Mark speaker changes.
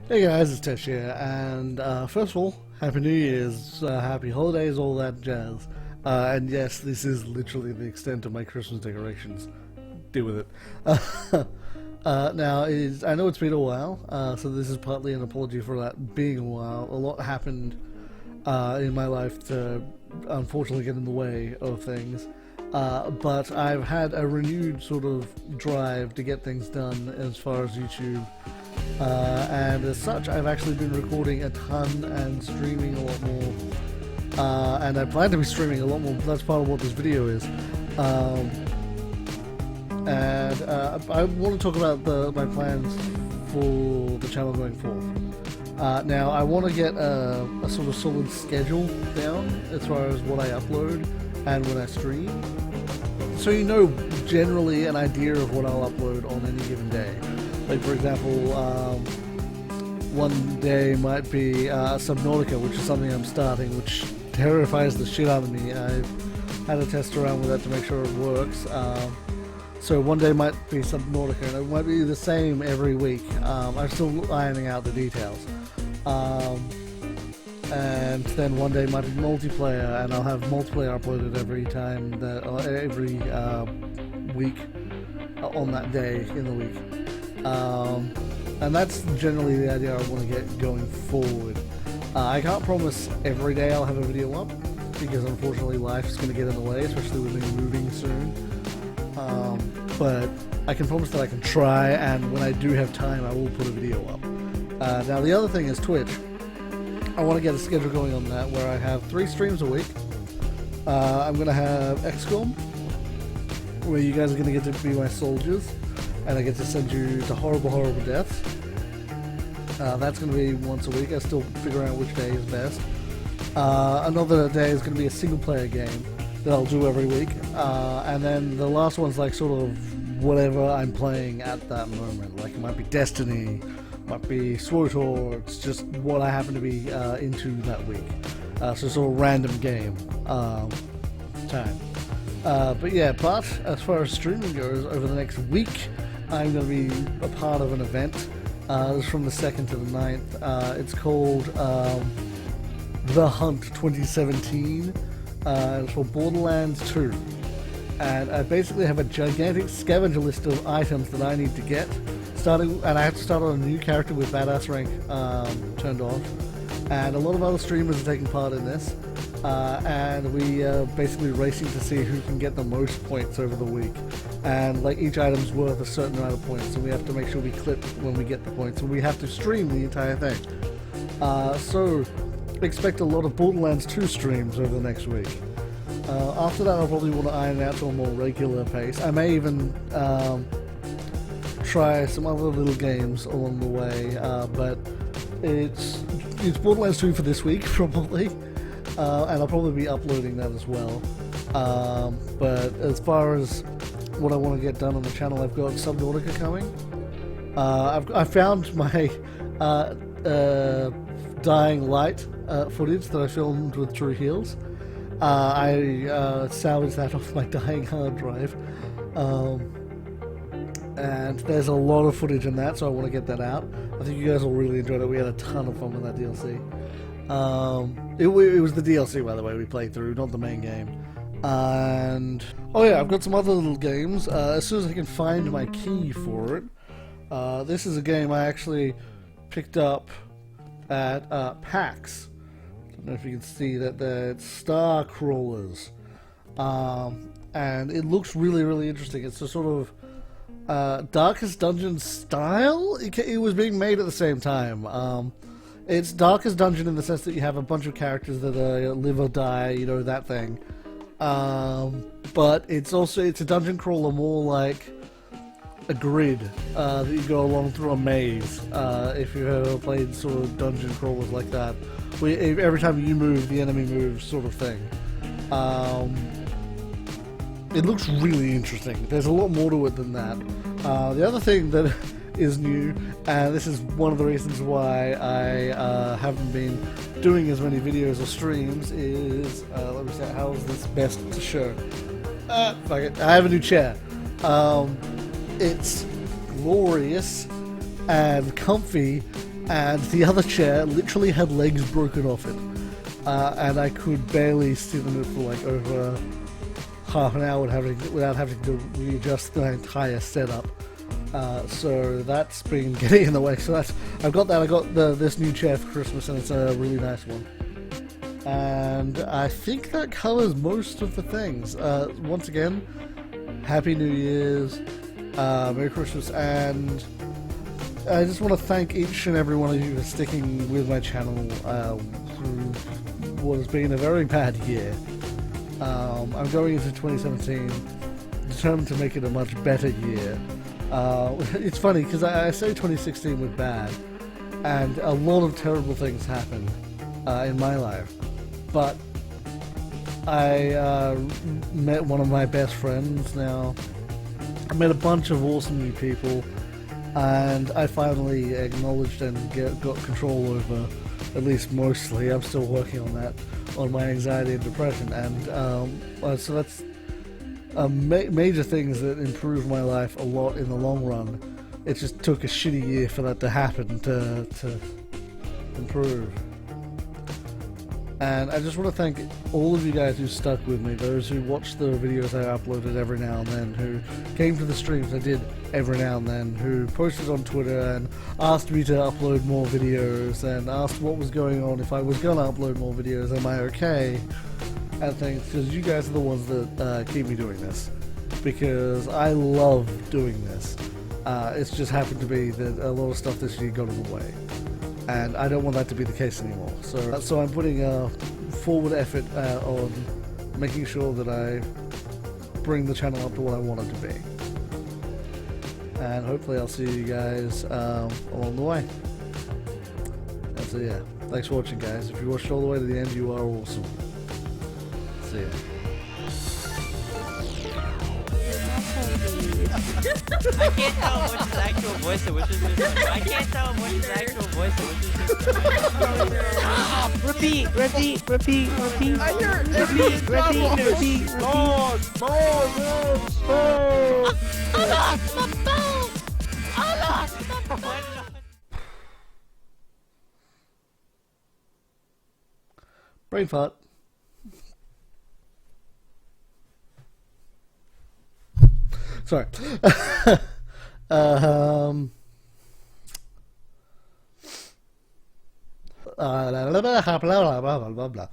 Speaker 1: Hey guys, it's Tesh here, and first of all, Happy New Year's, Happy Holidays, all that jazz. And yes, this is literally the extent of my Christmas decorations. Deal with it. Now, I know it's been a while, so this is partly an apology for that being a while. A lot happened in my life to unfortunately get in the way of things. But I've had a renewed sort of drive to get things done as far as YouTube. And as such, I've actually been recording a ton and streaming a lot more. And I plan to be streaming a lot more. That's part of what this video is. I want to talk about my plans for the channel going forward. Now, I want to get a sort of solid schedule down as far as what I upload and when I stream. So you know generally an idea of what I'll upload on any given day. Like, for example, one day might be Subnautica, which is something I'm starting, which terrifies the shit out of me. I've had to test around with that to make sure it works. So one day might be Subnautica, and it might be the same every week. I'm still ironing out the details. And then one day might be multiplayer, and I'll have multiplayer uploaded every time, every week on that day in the week. And that's generally the idea I want to get going forward. I can't promise every day I'll have a video up, because unfortunately life's going to get in the way, especially with me moving soon. But I can promise that I can try, and when I do have time I will put a video up. Now the other thing is Twitch. I want to get a schedule going on that where I have 3 streams a week. I'm going to have XCOM, where you guys are going to get to be my soldiers, and I get to send you to horrible, horrible deaths. That's going to be once a week. I still figure out which day is best. Another day is going to be a single player game that I'll do every week. And then the last one's like sort of whatever I'm playing at that moment. Like it might be Destiny, might be SWTOR, it's just what I happen to be into that week. So sort of random game time. But yeah, as far as streaming goes, over the next week, I'm going to be a part of an event. It's from the 2nd to the 9th. It's called The Hunt 2017. It's for Borderlands 2. And I basically have a gigantic scavenger list of items that I need to get. And I have to start on a new character with badass rank turned on. And a lot of other streamers are taking part in this. And we are basically racing to see who can get the most points over the week. And like each item's worth a certain amount of points, so we have to make sure we clip when we get the points, and we have to stream the entire thing. So expect a lot of Borderlands 2 streams over the next week. After that, I'll probably want to iron out to a more regular pace. I may even try some other little games along the way, but it's Borderlands 2 for this week probably. And I'll probably be uploading that as well. But as far as what I want to get done on the channel, I've got Subnautica coming. I found my dying light footage that I filmed with True Heals. I salvaged that off my dying hard drive. And there's a lot of footage in that, so I want to get that out. I think you guys will really enjoy it. We had a ton of fun with that DLC. It was the DLC, by the way, we played through, not the main game. And oh yeah, I've got some other little games. As soon as I can find my key for it. This is a game I actually picked up at PAX. I don't know if you can see that it's Star Crawlers. And it looks really, really interesting. It's a sort of Darkest Dungeon style. It was being made at the same time. It's Darkest Dungeon in the sense that you have a bunch of characters that live or die, you know, that thing. But it's a dungeon crawler more like a grid that you go along through a maze. If you've ever played sort of dungeon crawlers like that, where every time you move, the enemy moves, sort of thing. It looks really interesting. There's a lot more to it than that. The other thing that is new, and this is one of the reasons why I haven't been doing as many videos or streams, is let me see, how is this best to show? Fuck it, I have a new chair. It's glorious and comfy and the other chair literally had legs broken off it, and I could barely sit in it for like over half an hour without having to readjust the entire setup. So that's been getting in the way. So I got this new chair for Christmas, and it's a really nice one. And I think that covers most of the things. Once again, Happy New Year's, Merry Christmas, and I just want to thank each and every one of you for sticking with my channel through what has been a very bad year. I'm going into 2017 determined to make it a much better year. It's funny because I say 2016 was bad, and a lot of terrible things happened in my life. But I met one of my best friends now. I met a bunch of awesome new people, and I finally acknowledged and got control over, at least mostly. I'm still working on that, on my anxiety and depression, and so that's major things that improved my life a lot in the long run. It just took a shitty year for that to happen, to improve. And I just want to thank all of you guys who stuck with me, those who watched the videos I uploaded every now and then, who came to the streams I did every now and then, who posted on Twitter and asked me to upload more videos, and asked what was going on, if I was going to upload more videos, am I okay, and things, because you guys are the ones that keep me doing this, because I love doing this. It's just happened to be that a lot of stuff this year got in the way, and I don't want that to be the case anymore. So I'm putting a forward effort on making sure that I bring the channel up to what I want it to be. And hopefully I'll see you guys along the way. And so yeah, thanks for watching, guys. If you watched all the way to the end, you are awesome. See ya.
Speaker 2: I can't tell which is actual voice and which is just... I can't tell which is actual voice and which is just... Repeat.
Speaker 3: I hear repeat.
Speaker 2: I lost my phone! I lost my phone!
Speaker 1: Brain fart. Sorry. Blah, blah, blah, blah, blah, blah.